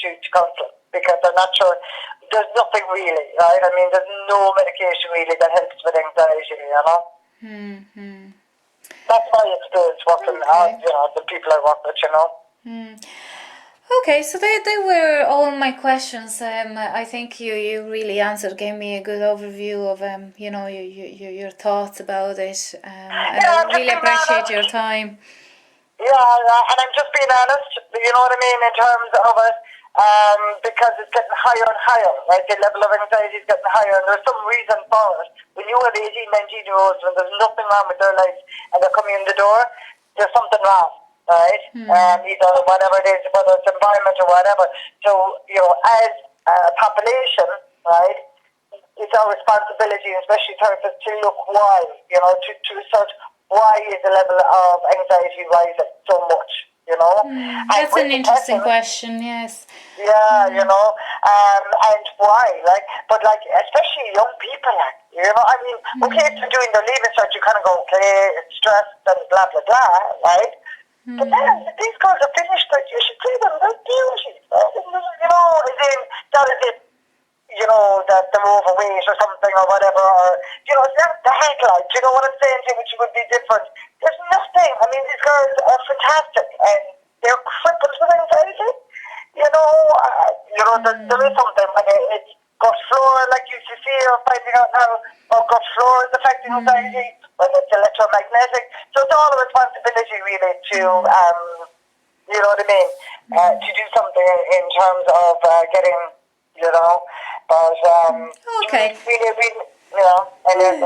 to counsel because they're not sure. There's nothing really, right? I mean, there's no medication really that helps with anxiety, you know? Mm-hmm. That's my experience working on, the people I work with, you know? Okay, so they were all my questions. I think you really answered, gave me a good overview of your thoughts about it. And I really appreciate your time. Yeah, and I'm just being honest, you know what I mean, in terms of it, because it's getting higher and higher, right? The level of anxiety is getting higher, and there's some reason for it. When you have 18, 19-year-olds, when there's nothing wrong with their lives, and they're coming in the door, there's something wrong, right? Either whatever it is, whether it's environment or whatever. So, as a population, right, it's our responsibility, especially therapists, to look why, to research why is the level of anxiety rising so much, That's an interesting question, yes. Yeah, and why, especially young people, okay, if they're doing their leaving cert, you kind of go, okay, it's stressed and blah, blah, blah, right? But then, if these girls are finished, you should see them, they're beauty, not as if, that they're overweight or something or whatever, or, it's not the headlight, you know what I'm saying to you, which would be different. There's nothing. I mean, these girls are fantastic, and they're crippled with anxiety. There is something when it's gut flora, like you see, or finding out now, or gut flora is affecting anxiety, when it's electromagnetic. So it's all a responsibility, really, to, you know what I mean, to do something in terms of getting, Okay. And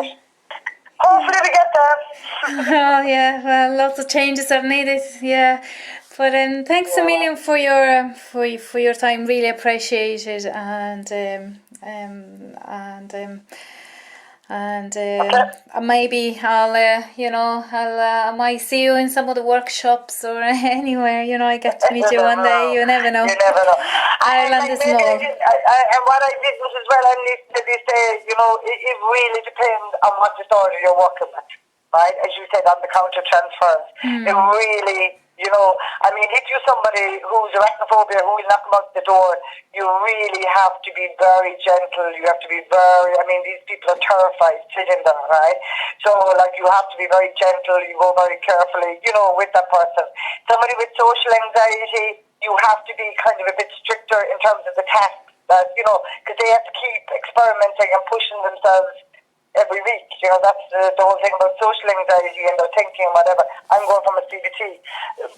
hopefully we get there. Oh yeah, well, lots of changes are needed. Yeah, but thanks a million for your time. Really appreciate it, and maybe I might see you in some of the workshops or anywhere. I get to meet you one day. You never know. You never know. Ireland is small. And what I did was as well, and they say, it really depends on what disorder you're working with, right? As you said, on the counter transfers. It really, if you're somebody who's arachnophobia, who will knock them out the door, you really have to be very gentle. You have to be these people are terrified sitting there, right? So, you have to be very gentle. You go very carefully, with that person. Somebody with social anxiety, you have to be kind of a bit stricter in terms of the tasks that, because they have to keep experimenting and pushing themselves every week. That's the whole thing about social anxiety and their thinking and whatever. I'm going from a CBT.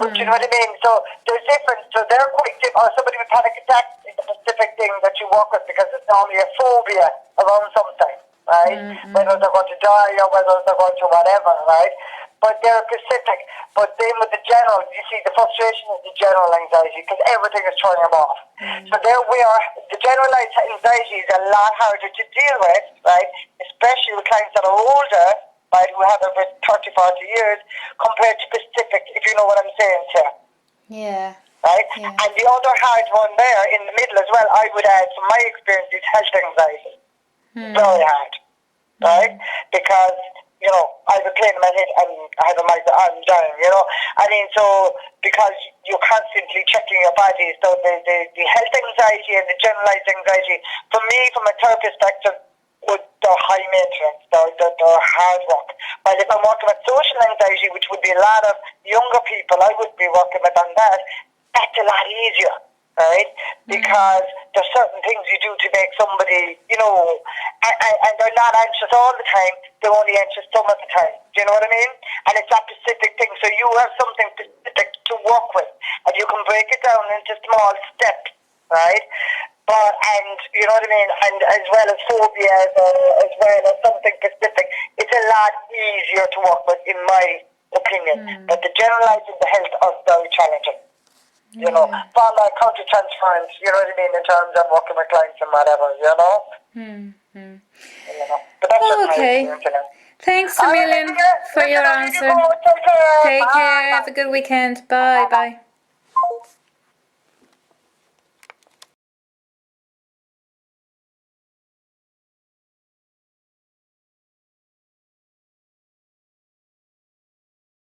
But you know what I mean? So there's difference. So they're quite different. Or somebody with panic attack is a specific thing that you work with because it's normally a phobia around something, right? Whether they're going to die or whether they're going to whatever, right? But they're specific. But then with the general, you see, the frustration is the general anxiety because everything is throwing them off. So there we are. The generalized anxiety is a lot harder to deal with, right? Especially with clients that are older, right, who have over 30, 40 years, compared to specific, if you know what I'm saying, Sarah. Yeah. Right? Yeah. And the other hard one there in the middle as well, I would add, from my experience, is health anxiety. Very hard. Right? Because, I have a pain in my head and I have a migraine, I'm dying, so because you're constantly checking your body, so the health anxiety and the generalized anxiety, for me, from a therapist perspective, they're high maintenance, they're hard work. While if I'm working with social anxiety, which would be a lot of younger people, I would be working with on that, that's a lot easier, right? Because there's certain things you do to make somebody, and they're not anxious all the time, they're only anxious some of the time. Do you know what I mean? And it's that specific thing, so you have something specific to work with, and you can break it down into small steps, right? And you know what I mean, and as well as phobias or as well as something specific, it's a lot easier to work with, in my opinion. But the generalizing the health are very challenging. From counter transference, you know what I mean, in terms of working with clients and whatever, But that's just my experience. Thanks a million for your answer. Take care. Have a good weekend. Bye. Bye.